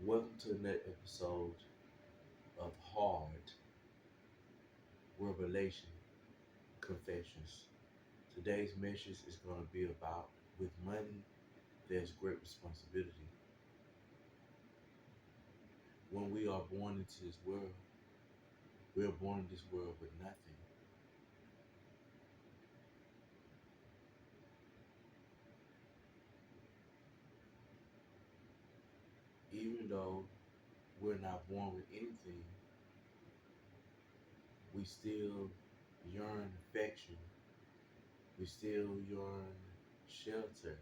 Welcome to another episode of Hard Revelation Confessions. Today's message is going to be about with money, there's great responsibility. When we are born into this world, we are born in this world with nothing. Even though we're not born with anything, we still yearn affection. We still yearn shelter.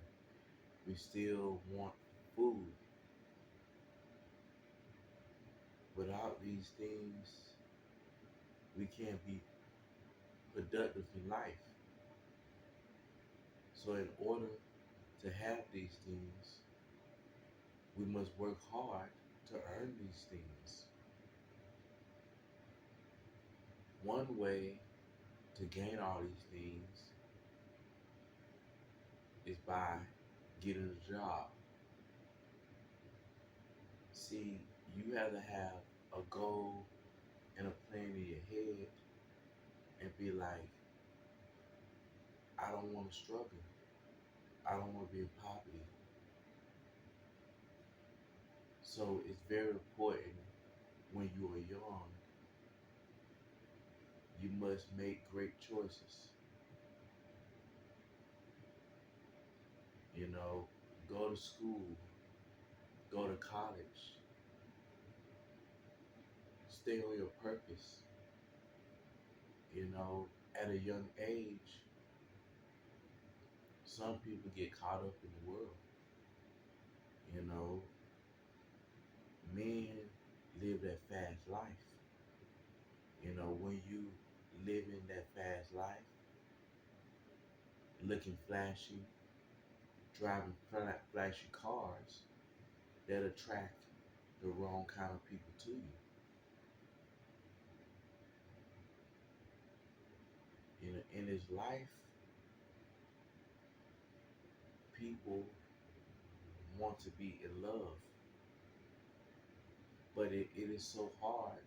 We still want food. Without these things, we can't be productive in life. So, in order to have these things, we must work hard to earn these things. One way to gain all these things is by getting a job. See, you have to have a goal and a plan in your head and be like, I don't want to struggle. I don't want to be in poverty. So it's very important when you are young, you must make great choices. You know, go to school, go to college, stay on your purpose. You know, at a young age, some people get caught up in the world. You know, men live that fast life. You know, when you live in that fast life, looking flashy, driving flashy cars, that attract the wrong kind of people to you. You know, in this life, people want to be in love, but it is so hard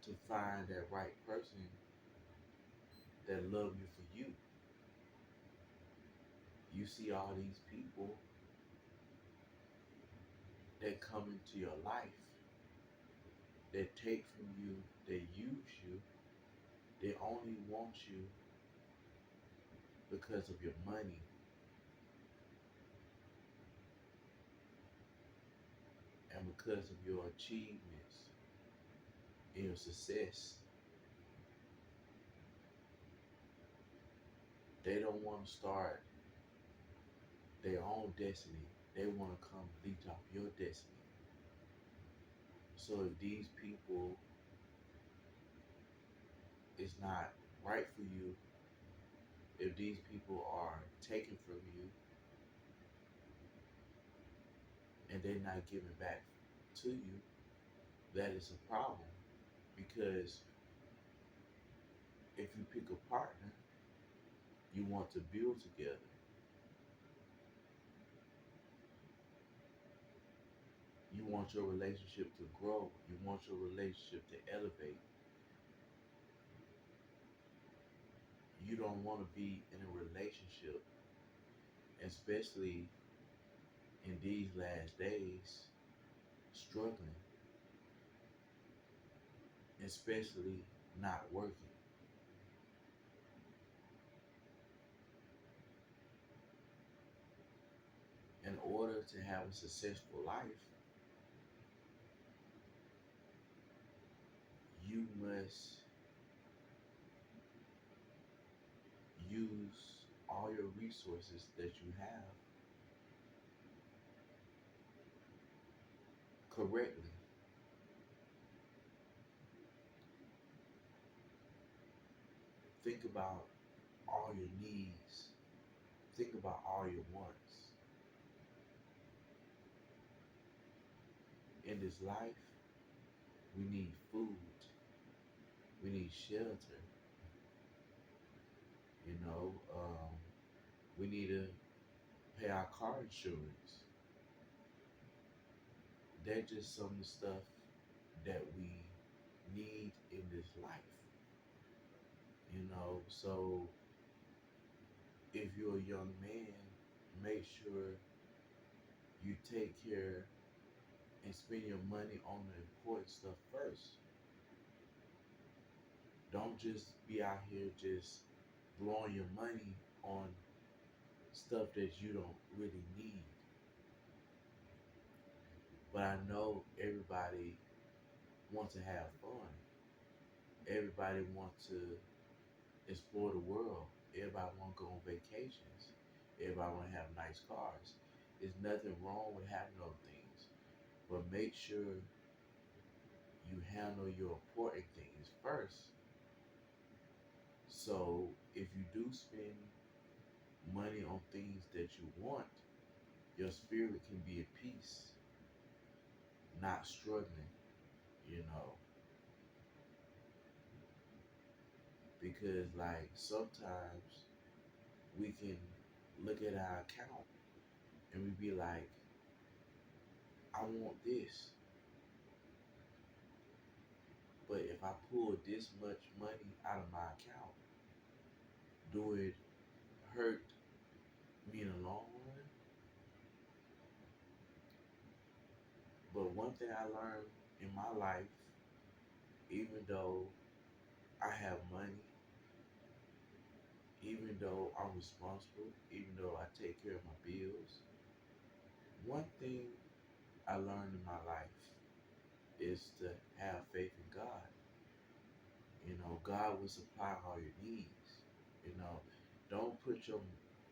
to find that right person that love you for you. You see all these people that come into your life, that take from you, that use you, they only want you because of your money and because of your achievements and your success. They don't want to start their own destiny. They want to come leech off your destiny. So if these people is not right for you, if these people are taken from you and they're not giving back to you, that is a problem. Because if you pick a partner, you want to build together. You want your relationship to grow. You want your relationship to elevate. You don't want to be in a relationship, especially in these last days, struggling, especially not working. In order to have a successful life, you must use all your resources that you have correctly. Think about all your needs. Think about all your wants. In this life, we need food. We need shelter. You know, we need to pay our car insurance. They're just some of the stuff that we need in this life, So if you're a young man, make sure you take care and spend your money on the important stuff first. Don't just be out here just blowing your money on stuff that you don't really need. But I know everybody wants to have fun. Everybody wants to explore the world. Everybody want to go on vacations. Everybody want to have nice cars. There's nothing wrong with having those things. But make sure you handle your important things first. So if you do spend money on things that you want, your spirit can be at peace, not struggling, you know. Because like sometimes we can look at our account and we be like, I want this, but if I pull this much money out of my account, do it hurt me in the long run? But one thing I learned in my life, even though I have money, even though I'm responsible, even though I take care of my bills, one thing I learned in my life is to have faith in God. God will supply all your needs. You know, don't put your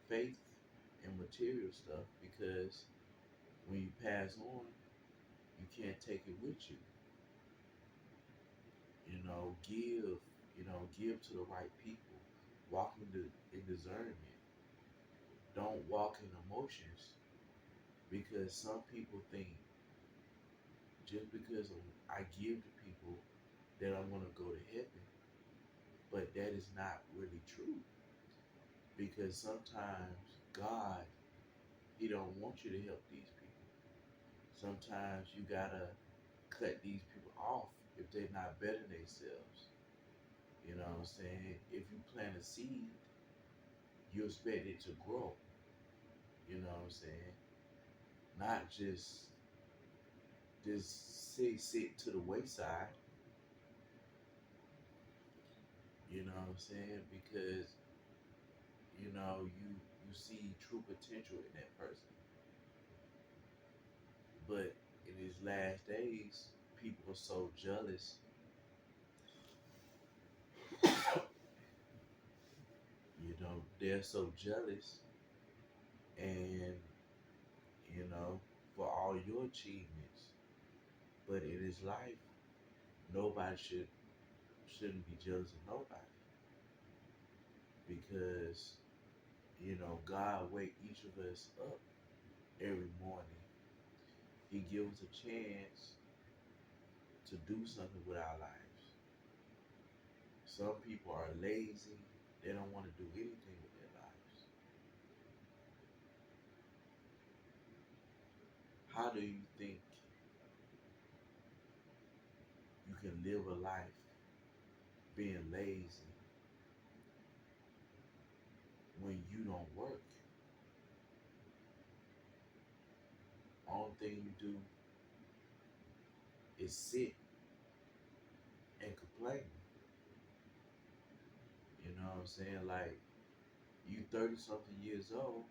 faith in material stuff because when you pass on, you can't take it with you. Give to the right people. Walk in discernment. Don't walk in emotions because some people think just because I give to people that I'm going to go to heaven, but that is not really true because sometimes God, He don't want you to help these people. Sometimes you gotta cut these people off if they're not bettering themselves. You know what I'm saying? If you plant a seed, you expect it to grow. You know what I'm saying? Not just sit to the wayside. You know what I'm saying? Because you see true potential in that person. But in these last days, people are so jealous. They're so jealous, and for all your achievements. But in this life, nobody shouldn't be jealous of nobody because God wake each of us up every morning. He gives us a chance to do something with our lives. Some people are lazy; they don't want to do anything with their lives. How do you think you can live a life being lazy when you don't work? Only thing you do is sit and complain. You know what I'm saying? Like you 30 something years old,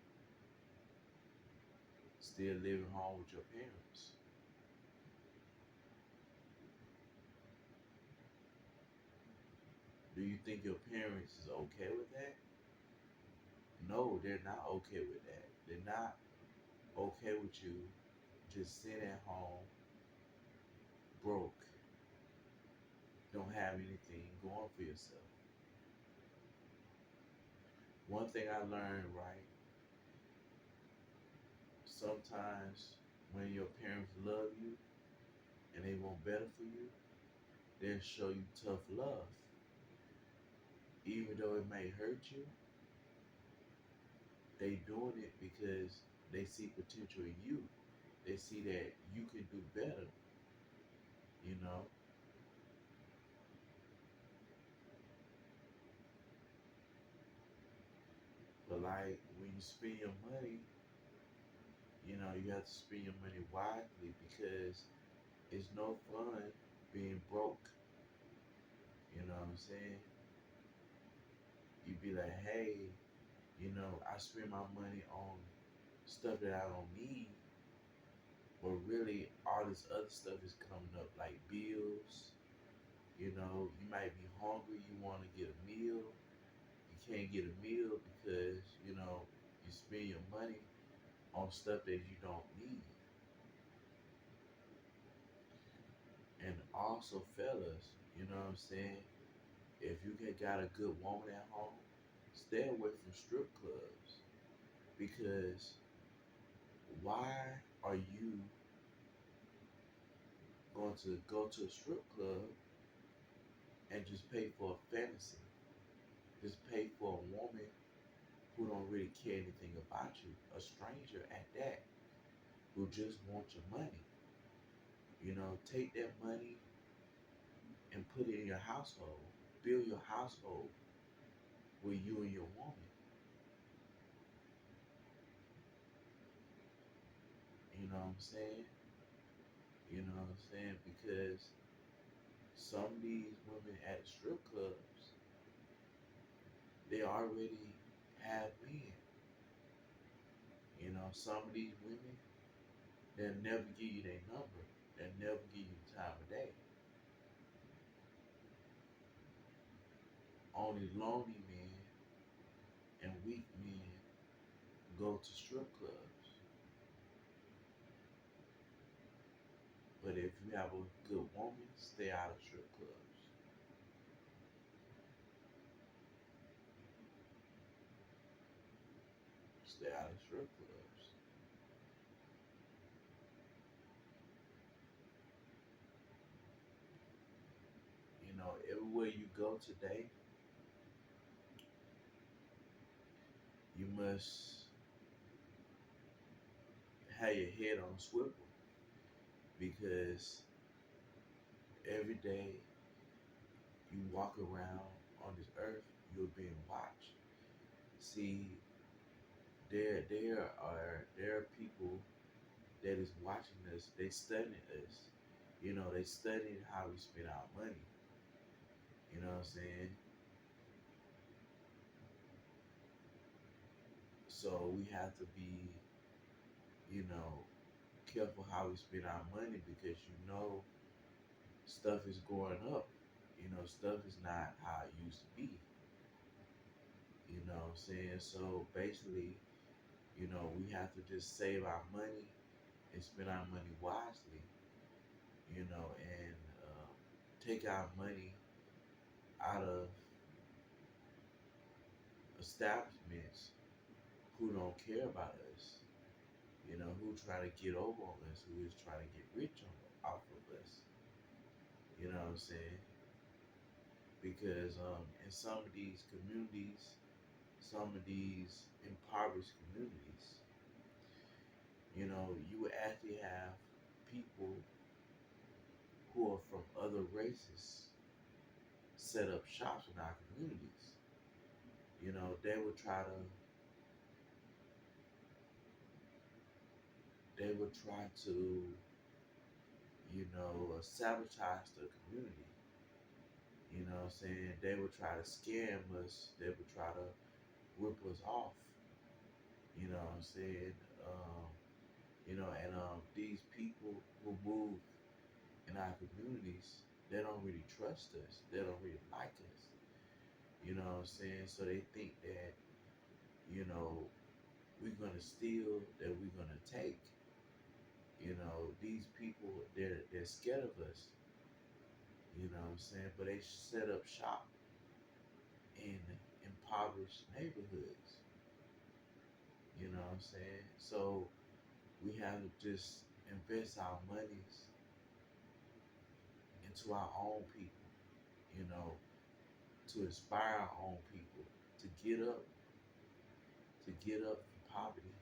still living home with your parents. Do you think your parents is okay with that? No, they're not okay with that. They're not okay with you just sitting at home, broke, don't have anything going for yourself. One thing I learned, right, sometimes when your parents love you and they want better for you, they'll show you tough love. Even though it may hurt you, they doing it because they see potential in you. They see that you can do better, you know. But like when you spend your money, you have to spend your money wisely because it's no fun being broke. You know what I'm saying? You be like, hey, I spend my money on stuff that I don't need, but really all this other stuff is coming up like bills. You might be hungry, you want to get a meal, you can't get a meal because you spend your money on stuff that you don't need. And also, fellas, you know what I'm saying? If you got a good woman at home, stay away from strip clubs because why are you going to go to a strip club and just pay for a fantasy? Just pay for a woman who don't really care anything about you, a stranger at that, who just wants your money. Take that money and put it in your household. Build your household with you and your woman. You know what I'm saying? You know what I'm saying? Because some of these women at strip clubs, they already have men. Some of these women, they'll never give you their number. They'll never give you the time of day. Only lonely men and weak men go to strip clubs. But if you have a good woman, stay out of strip clubs. Stay out of strip clubs. Everywhere you go today, you must have your head on a swivel because every day you walk around on this earth, you're being watched. See, there are people that is watching us. They studying us. They studying how we spend our money. You know what I'm saying? So we have to be, you know, careful how we spend our money because stuff is going up. Stuff is not how it used to be. You know what I'm saying? So basically, we have to just save our money and spend our money wisely, and take our money out of establishments who don't care about us, who try to get over on us, who is trying to get rich off of us. You know what I'm saying? Because in some of these communities, some of these impoverished communities, you would actually have people who are from other races set up shops in our communities. They would try to sabotage the community. You know what I'm saying? They would try to scam us. They would try to rip us off. You know what I'm saying? Um, and these people who move in our communities, they don't really trust us. They don't really like us. You know what I'm saying? So they think that, you know, we're gonna steal, that we're gonna take. These people, they're scared of us. You know what I'm saying? But they set up shop in impoverished neighborhoods. You know what I'm saying? So we have to just invest our monies into our own people, you know, to inspire our own people to get up from poverty,